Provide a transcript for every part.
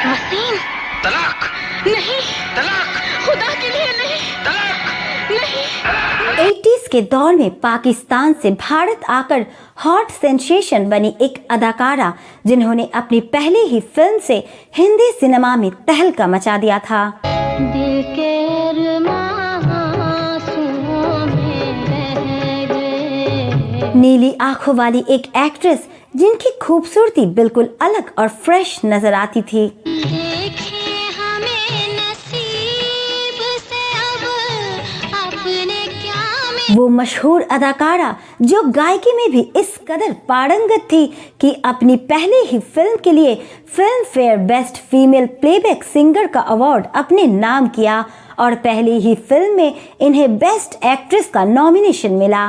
वसीम, तलाक, नहीं, तलाक, खुदा के लिए नहीं, तलाक, नहीं। 80s के दौर में पाकिस्तान से भारत आकर हॉट सेंसेशन बनी एक अदाकारा जिन्होंने अपनी पहली ही फिल्म से हिंदी सिनेमा में तहलका मचा दिया था। दिल के आंसुओं में रह गए। नीली आंखों वाली एक एक्ट्रेस जिनकी खूबसूरती बिल्कुल अलग और फ्रेश नजर आती थी। वो मशहूर अदाकारा जो गायकी में भी इस कदर पारंगत थी कि अपनी पहली ही फिल्म के लिए film fair best female playback singer का अवार्ड अपने नाम किया और पहली ही फिल्म में इन्हें बेस्ट एक्ट्रेस का नॉमिनेशन मिला।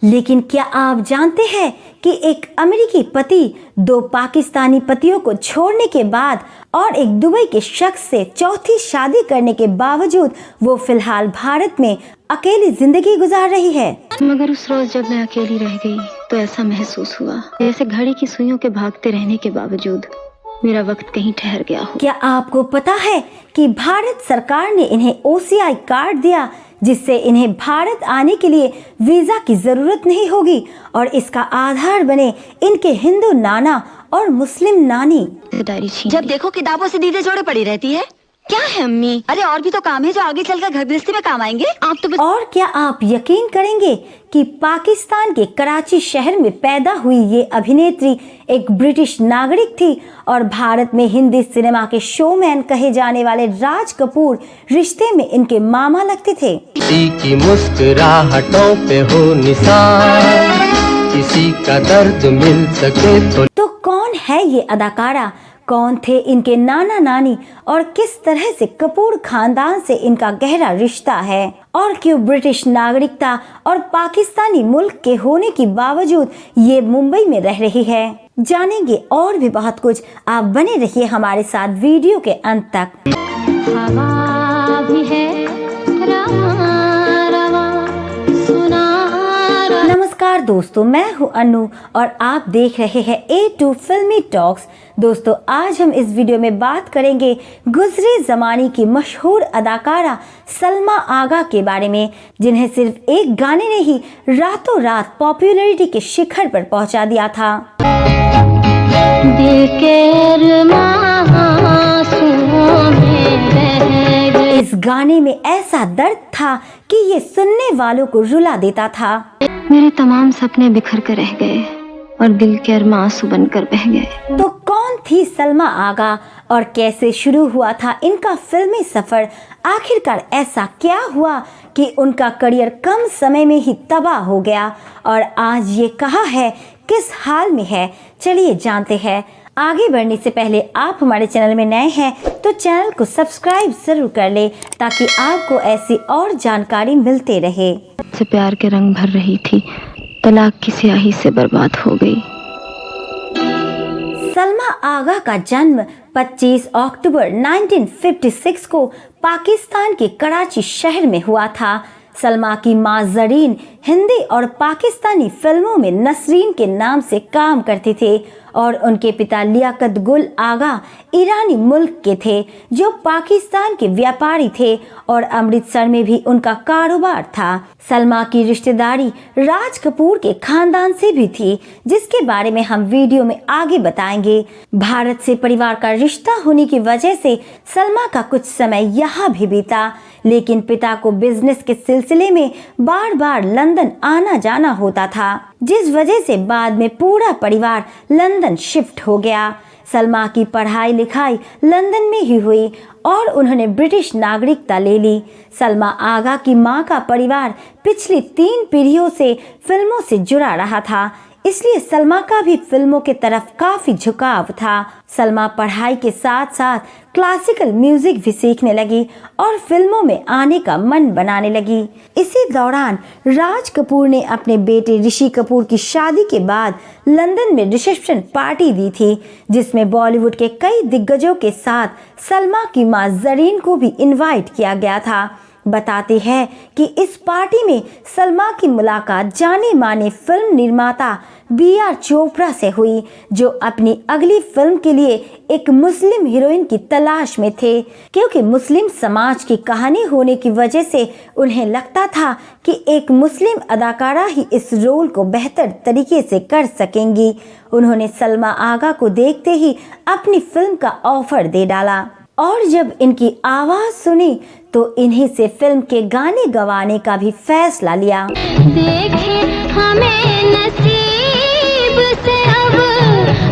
लेकिन क्या आप जानते हैं कि एक अमेरिकी पति 2 पाकिस्तानी पतियों को छोड़ने के बाद और एक दुबई के शख्स से चौथी शादी करने के बावजूद वो फिलहाल भारत में अकेली जिंदगी गुजार रही है। मगर उस रोज जब मैं अकेली रह गई तो ऐसा महसूस हुआ जैसे घड़ी की सुइयों के भागते रहने के बावजूद मेरा वक्त कहीं ठहर गया हो। क्या आपको पता है कि भारत सरकार ने इन्हें OCI कार्ड दिया जिससे इन्हें भारत आने के लिए वीजा की जरूरत नहीं होगी और इसका आधार बने इनके हिंदू नाना और मुस्लिम नानी। डायरी छीन जब देखो किताबों से दीदे जोड़े पड़ी रहती है। क्या है अम्मी? अरे और भी तो काम है जो आगे चलकर घर गृहस्थी में काम आएंगे। आप तो और क्या आप यकीन करेंगे कि पाकिस्तान के कराची शहर में पैदा हुई ये अभिनेत्री एक ब्रिटिश नागरिक थी और भारत में हिंदी सिनेमा के शोमैन कहे जाने वाले राज कपूर रिश्ते में इनके मामा लगते थे। किसी की मुस्कुराहटों पे हो निशान, किसी का दर्द मिल सके तो कौन है ये अदाकारा, कौन थे इनके नाना नानी और किस तरह से कपूर खानदान से इनका गहरा रिश्ता है और क्यों ब्रिटिश नागरिकता और पाकिस्तानी मुल्क के होने के बावजूद ये मुंबई में रह रही है। जानेंगे और भी बहुत कुछ। आप बने रहिए हमारे साथ वीडियो के अंत तक। हवा भी है रवां रवां, सुना नमस्कार दोस्तों, मैं हूं अनु और आप देख रहे हैं A2 फिल्मी टॉक्स। दोस्तों, आज हम इस वीडियो में बात करेंगे गुजरे जमाने की मशहूर अदाकारा सलमा आगा के बारे में, जिन्हें सिर्फ एक गाने ने ही रातों रात पॉपुलैरिटी के शिखर पर पहुंचा दिया था। दिल के आंसुओं में रह गए। इस गाने में ऐसा दर्द था कि ये सुनने वालों को रुला देता था। मेरे तमाम सपने बिखर कर रह गए और दिल के अरमां आंसू बनकर बह गए। तो कौन थी सलमा आगा और कैसे शुरू हुआ था इनका फिल्मी सफर? आखिरकार ऐसा क्या हुआ कि उनका करियर कम समय में ही तबाह हो गया और आज ये कहाँ है, किस हाल में है? चलिए जानते हैं। आगे बढ़ने से पहले आप हमारे चैनल में नए हैं तो चैनल को सब्सक्राइब जरूर कर ले ताकि आपको ऐसी और जानकारी मिलते रहे। से प्यार के रंग भर रही थी, तलाक की स्याही से बर्बाद हो गई। सलमा आगा का जन्म 25 अक्टूबर 1956 को पाकिस्तान के कराची शहर में हुआ था। सलमा की मां जरीन हिंदी और पाकिस्तानी फिल्मों में नसरीन के नाम से काम करते थे और उनके पिता लियाकत गुल आगा ईरानी मुल्क के थे जो पाकिस्तान के व्यापारी थे और अमृतसर में भी उनका कारोबार था। सलमा की रिश्तेदारी राज कपूर के खानदान से भी थी, जिसके बारे में हम वीडियो में आगे बताएंगे। भारत से परिवार का रिश्ता होने की वजह से सलमा का कुछ समय यहाँ भी बीता, लेकिन पिता को बिजनेस के सिलसिले में बार बार लंदन आना जाना होता था, जिस वजह से बाद में पूरा परिवार लंदन शिफ्ट हो गया। सलमा की पढ़ाई लिखाई लंदन में ही हुई और उन्होंने ब्रिटिश नागरिकता ले ली। सलमा आगा की मां का परिवार पिछली 3 पीढ़ियों से फिल्मों से जुड़ा रहा था, इसलिए सलमा का भी फिल्मों के तरफ काफी झुकाव था। सलमा पढ़ाई के साथ साथ क्लासिकल म्यूजिक भी सीखने लगी और फिल्मों में आने का मन बनाने लगी। इसी दौरान राज कपूर ने अपने बेटे ऋषि कपूर की शादी के बाद लंदन में रिसेप्शन पार्टी दी थी, जिसमें बॉलीवुड के कई दिग्गजों के साथ सलमा की मां जरीन को भी इनवाइट किया गया था। बताते हैं कि इस पार्टी में सलमा की मुलाकात जाने माने फिल्म निर्माता B.R. चोपड़ा से हुई, जो अपनी अगली फिल्म के लिए एक मुस्लिम हीरोइन की तलाश में थे, क्योंकि मुस्लिम समाज की कहानी होने की वजह से उन्हें लगता था कि एक मुस्लिम अदाकारा ही इस रोल को बेहतर तरीके से कर सकेंगी। उन्होंने सलमा आगा को देखते ही अपनी फिल्म का ऑफर दे डाला और जब इनकी आवाज सुनी तो इन्हीं से फिल्म के गाने गवाने का भी फैसला लिया। देखे हमें नसीब से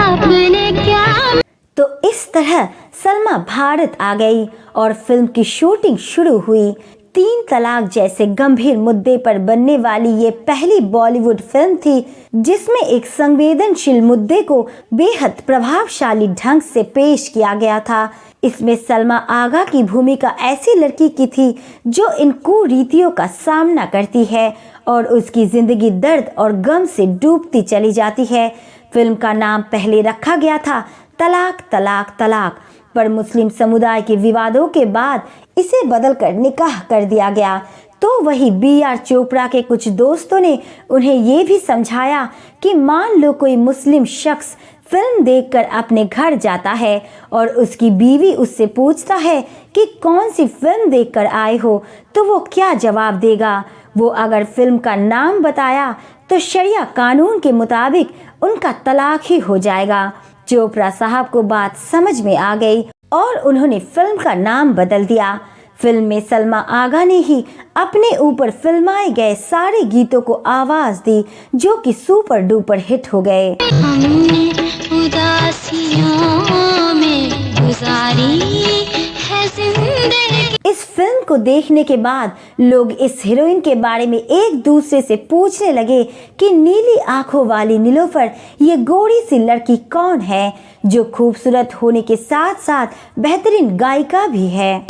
अब ने क्या। तो इस तरह सलमा भारत आ गई और फिल्म की शूटिंग शुरू हुई। 3 तलाक जैसे गंभीर मुद्दे पर बनने वाली ये पहली बॉलीवुड फिल्म थी जिसमें एक संवेदनशील मुद्दे को बेहद प्रभावशाली ढंग से पेश किया गया था। इसमें सलमा आगा की भूमिका ऐसी लड़की की थी जो इन कुरीतियों का सामना करती है और उसकी जिंदगी दर्द और गम से डूबती चली जाती है। फिल्म का नाम पहले रखा गया था तलाक तलाक तलाक, पर मुस्लिम समुदाय के विवादों के बाद इसे बदलकर निकाह कर दिया गया। तो वही B.R. चोपड़ा के कुछ दोस्तों ने उन्हें ये भी समझाया कि मान लो कोई मुस्लिम शख्स फिल्म देखकर अपने घर जाता है और उसकी बीवी उससे पूछता है कि कौन सी फिल्म देखकर आए हो, तो वो क्या जवाब देगा। वो अगर फिल्म का नाम बताया तो शरिया कानून के मुताबिक उनका तलाक ही हो जाएगा। चोपड़ा साहब को बात समझ में आ गई और उन्होंने फिल्म का नाम बदल दिया। फिल्म में सलमा आगा ने ही अपने ऊपर फिल्माए गए सारे गीतों को आवाज दी जो कि सुपर डुपर हिट हो गए। हमने उदासियों में गुजारी है जिंदगी। इस फिल्म को देखने के बाद लोग इस हीरोइन के बारे में एक दूसरे से पूछने लगे कि नीली आंखों वाली नीलोफर ये गोरी सी लड़की कौन है जो खूबसूरत होने के साथ साथ बेहतरीन गायिका भी है।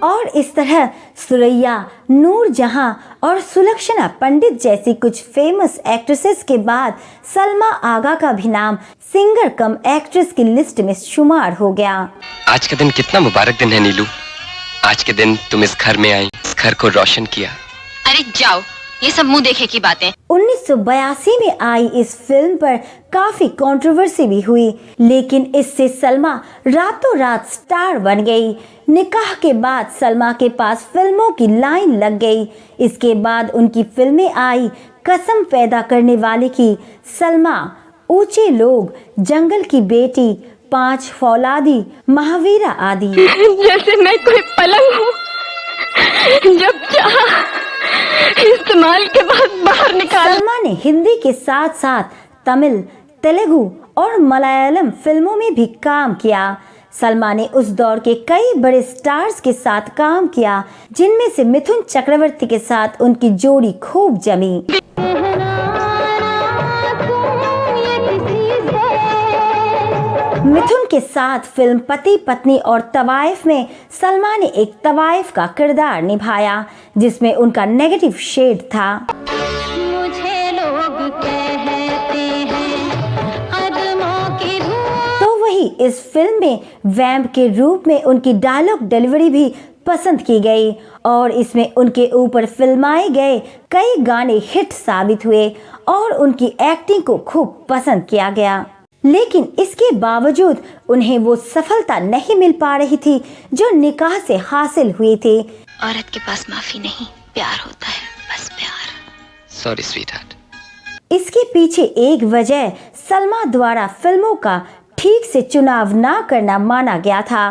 और इस तरह सुरैया, नूरजहां और सुलक्षणा पंडित जैसी कुछ फेमस एक्ट्रेसेस के बाद सलमा आगा का भी नाम सिंगर कम एक्ट्रेस की लिस्ट में शुमार हो गया। आज का दिन कितना मुबारक दिन है नीलू। आज के दिन तुम इस घर में आई, इस घर को रोशन किया। अरे जाओ, ये सब मुंह देखे की बातें। 1982 में आई इस फिल्म पर काफी कंट्रोवर्सी भी हुई, लेकिन इससे सलमा रातों रात स्टार बन गई। निकाह के बाद सलमा के पास फिल्मों की लाइन लग गई। इसके बाद उनकी फिल्में आई कसम पैदा करने वाले की, सलमा, ऊंचे लोग, जंगल की बेटी, 5 फौलादी, महावीरा आदि। जैसे मैं कोई पलंग हूँ, जब चाहा इस्तेमाल के बाद बाहर निकाल। सलमा ने हिंदी के साथ साथ तमिल, तेलुगु और मलयालम फिल्मों में भी काम किया। सलमा ने उस दौर के कई बड़े स्टार्स के साथ काम किया, जिनमें से मिथुन चक्रवर्ती के साथ उनकी जोड़ी खूब जमी। मिथुन के साथ फिल्म पति पत्नी और तवाइफ में सलमा ने एक तवाइफ का किरदार निभाया जिसमें उनका नेगेटिव शेड था। मुझे लोग कहते हैं कदमों की धूल। तो वही इस फिल्म में वैम्प के रूप में उनकी डायलॉग डिलीवरी भी पसंद की गई और इसमें उनके ऊपर फिल्माए गए कई गाने हिट साबित हुए और उनकी एक्टिंग को खूब पसंद किया गया। लेकिन इसके बावजूद उन्हें वो सफलता नहीं मिल पा रही थी जो निकाह से हासिल हुई थी। औरत के पास माफी नहीं, प्यार होता है, बस प्यार। Sorry sweetheart. इसके पीछे एक वजह सलमा द्वारा फिल्मों का ठीक से चुनाव ना करना माना गया था।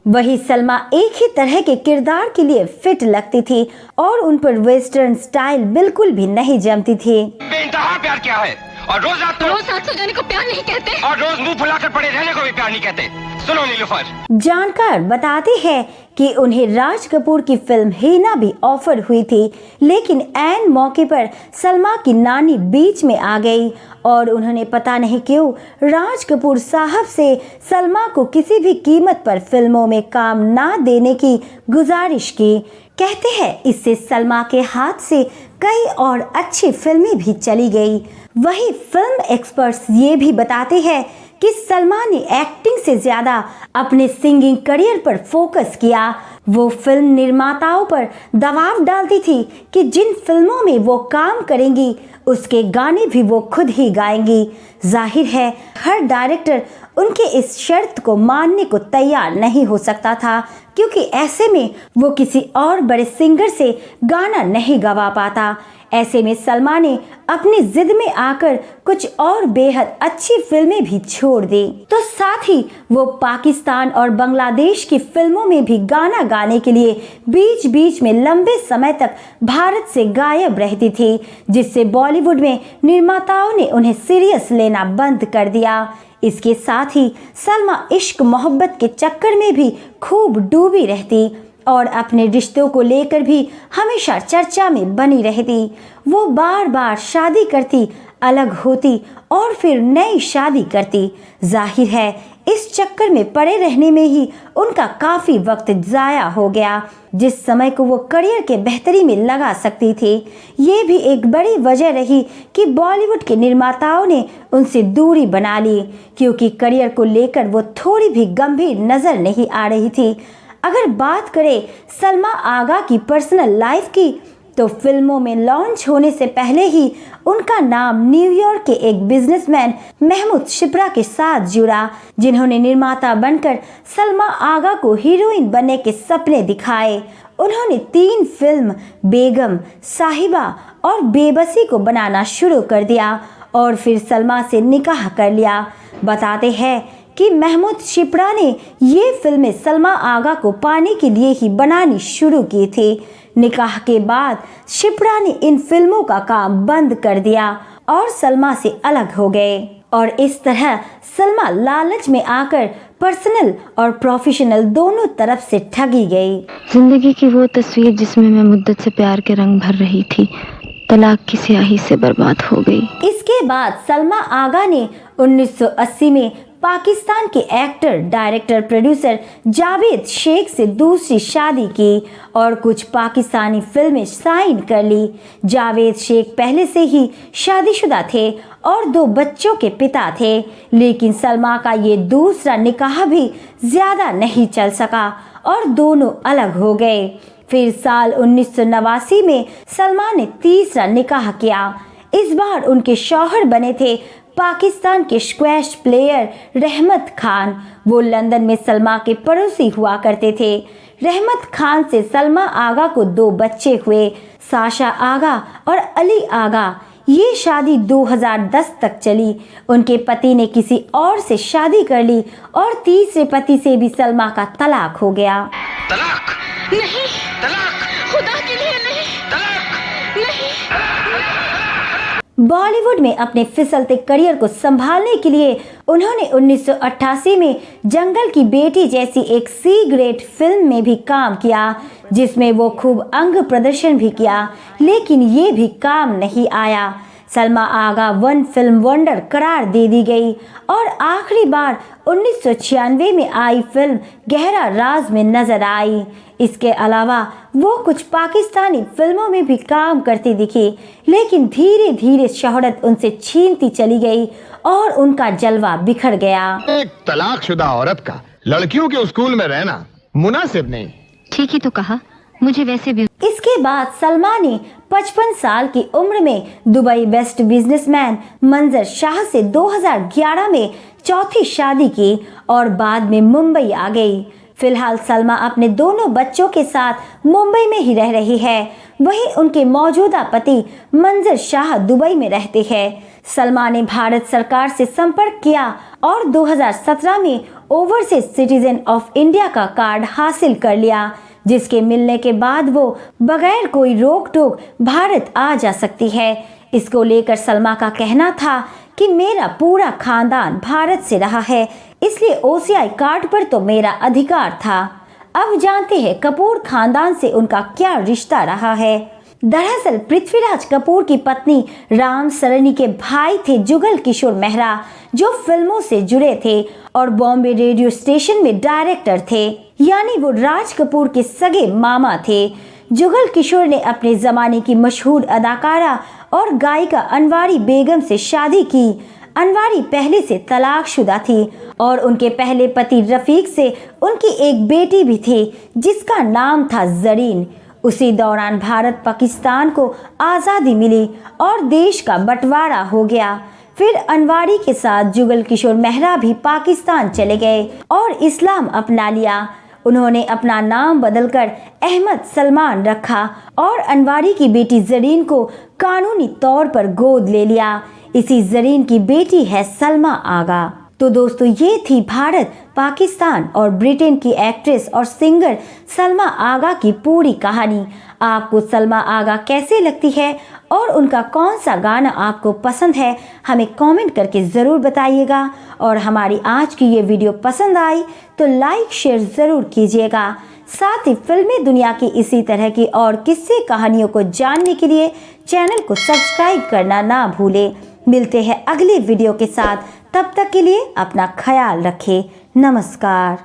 वही सलमा एक ही तरह के किरदार के लिए फिट लगती थी और उन पर वेस्टर्न स्टाइल बिल्कुल भी नहीं जमती थी। बेइंतहा प्यार क्या है, और रोज रात सो जाने को प्यार नहीं कहते, और रोज मुंह फुलाकर पड़े रहने को भी प्यार नहीं कहते। सुनो नीलूफर, जानकार बताते हैं कि उन्हें राज कपूर की फिल्म हीना भी ऑफर हुई थी, लेकिन ऐन मौके पर सलमा की नानी बीच में आ गई और उन्होंने पता नहीं क्यों राज कपूर साहब से सलमा को किसी भी कीमत पर फिल्मों में काम ना देने की गुजारिश की। कहते हैं इससे सलमा के हाथ से कई और अच्छी फिल्में भी चली गई। वही फिल्म एक्सपर्ट्स ये भी बताते हैं कि सलमा ने एक्टिंग से ज्यादा अपने सिंगिंग करियर पर फोकस किया। वो फिल्म निर्माताओं पर दबाव डालती थी कि जिन फिल्मों में वो काम करेंगी उसके गाने भी वो खुद ही गाएंगी। जाहिर है हर डायरेक्टर उनके इस शर्त को मानने को तैयार नहीं हो सकता था, क्योंकि ऐसे में वो किसी और बड़े सिंगर से गाना नहीं गवा पाता। ऐसे में सलमा ने अपनी जिद में आकर कुछ और बेहद अच्छी फिल्में भी छोड़ दी, तो साथ ही वो पाकिस्तान और बांग्लादेश की फिल्मों में भी गाना गाने के लिए बीच बीच में लंबे समय तक भारत से गायब रहती थी, जिससे बॉलीवुड में निर्माताओं ने उन्हें सीरियस लेना बंद कर दिया। इसके साथ ही सलमा इश्क मोहब्बत के चक्कर में भी खूब डूबी रहती और अपने रिश्तों को लेकर भी हमेशा चर्चा में बनी रहती। वो बार बार शादी करती, अलग होती और फिर नई शादी करती। जाहिर है इस चक्कर में पड़े रहने में ही उनका काफी वक्त जाया हो गया, जिस समय को वो करियर के बेहतरी में लगा सकती थी। ये भी एक बड़ी वजह रही कि बॉलीवुड के निर्माताओं ने उनसे दूरी बना ली, क्योंकि करियर को लेकर वो थोड़ी भी गंभीर नजर नहीं आ रही थी। अगर बात करें सलमा आगा की पर्सनल लाइफ की, तो फिल्मों में लॉन्च होने से पहले ही उनका नाम न्यूयॉर्क के एक बिजनेसमैन महमूद शिप्रा के साथ जुड़ा, जिन्होंने निर्माता बनकर सलमा आगा को हीरोइन बनने के सपने दिखाए। उन्होंने 3 फिल्म बेगम, साहिबा और बेबसी को बनाना शुरू कर दिया और फिर सलमा से निकाह कर लिया। बताते हैं कि महमूद शिप्रा ने ये फिल्में सलमा आगा को पाने के लिए ही बनानी शुरू की थी। निकाह के बाद शिप्रा ने इन फिल्मों का काम बंद कर दिया और सलमा से अलग हो गए, और इस तरह सलमा लालच में आकर पर्सनल और प्रोफेशनल दोनों तरफ से ठगी गई। जिंदगी की वो तस्वीर जिसमें मैं मुद्दत से प्यार के रंग भर रही थी, तलाक की स्याही से बर्बाद हो गई। इसके बाद सलमा आगा ने 1980 में पाकिस्तान के actor, director, producer Javed Sheikh से दूसरी शादी की और कुछ पाकिस्तानी फिल्में साइन कर ली। जावेद शेख पहले से ही शादीशुदा थे और 2 बच्चों के पिता थे, लेकिन सलमा का ये दूसरा निकाह भी ज्यादा नहीं चल सका और दोनों अलग हो गए। फिर साल 1989 में सलमा ने तीसरा निकाह किया। इस बार उनके शौहर बने थे पाकिस्तान के स्क्वैश प्लेयर रहमत खान। वो लंदन में सलमा के पड़ोसी हुआ करते थे। रहमत खान से सलमा आगा को 2 बच्चे हुए, साशा आगा और अली आगा। ये शादी 2010 तक चली। उनके पति ने किसी और से शादी कर ली और तीसरे पति से भी सलमा का तलाक हो गया। तलाक नहीं, तलाक खुदा के लिए नहीं, तलाक नहीं। बॉलीवुड में अपने फिसलते करियर को संभालने के लिए उन्होंने 1988 में जंगल की बेटी जैसी एक सी ग्रेड फिल्म में भी काम किया, जिसमें वो खूब अंग प्रदर्शन भी किया, लेकिन ये भी काम नहीं आया। सलमा आगा 1 फिल्म वंडर करार दे दी गई और आखिरी बार 1996 में आई फिल्म गहरा राज में नजर आई। इसके अलावा वो कुछ पाकिस्तानी फिल्मों में भी काम करती दिखी, लेकिन धीरे धीरे शोहरत उनसे छीनती चली गई और उनका जलवा बिखर गया। एक तलाकशुदा औरत का लड़कियों के स्कूल में रहना मुनासिब नहीं। ठीक ही तो कहा, मुझे वैसे भी। इसके बाद सलमा ने 55 साल की उम्र में दुबई बेस्ट बिजनेसमैन मंजर शाह से 2011 में चौथी शादी की और बाद में मुंबई आ गई। फिलहाल सलमा अपने दोनों बच्चों के साथ मुंबई में ही रह रही है। वहीं उनके मौजूदा पति मंजर शाह दुबई में रहते हैं। सलमा ने भारत सरकार से संपर्क किया और 2017 में ओवरसीज सिटीजन ऑफ इंडिया का कार्ड हासिल कर लिया, जिसके मिलने के बाद वो बगैर कोई रोक टोक भारत आ जा सकती है। इसको लेकर सलमा का कहना था कि मेरा पूरा खानदान भारत से रहा है, इसलिए ओसीआई कार्ड पर तो मेरा अधिकार था। अब जानते हैं कपूर खानदान से उनका क्या रिश्ता रहा है। दरअसल पृथ्वीराज कपूर की पत्नी राम सरनी के भाई थे जुगल किशोर मेहरा, जो फिल्मों से जुड़े थे और बॉम्बे रेडियो स्टेशन में डायरेक्टर थे, यानी वो राज कपूर के सगे मामा थे। जुगल किशोर ने अपने ज़माने की मशहूर अदाकारा और गायिका अनवारी बेगम से शादी की। अनवारी पहले से तलाकशुदा थी और उनके पहले पति रफ़ीक से उनकी एक बेटी भी थी जिसका नाम था ज़रीन। उसी दौरान भारत पाकिस्तान को आज़ादी मिली और देश का बंटवारा हो गया। फिर अनवारी के साथ जुगल किशोर मेहरा भी पाकिस्तान चले गए और इस्लाम अपना लिया। उन्होंने अपना नाम बदलकर अहमद सलमान रखा और अनवारी की बेटी ज़रीन को कानूनी तौर पर गोद ले लिया। इसी ज़रीन की बेटी है सलमा आगा। तो दोस्तों, ये थी भारत, पाकिस्तान और ब्रिटेन की एक्ट्रेस और सिंगर सलमा आगा की पूरी कहानी। आपको सलमा आगा कैसे लगती है और उनका कौन सा गाना आपको पसंद है, हमें कमेंट करके ज़रूर बताइएगा। और हमारी आज की ये वीडियो पसंद आई तो लाइक शेयर ज़रूर कीजिएगा। साथ ही फिल्मी दुनिया की इसी तरह की और किस्से कहानियों को जानने के लिए चैनल को सब्सक्राइब करना ना भूलें। मिलते हैं अगली वीडियो के साथ, तब तक के लिए अपना ख्याल रखें। नमस्कार।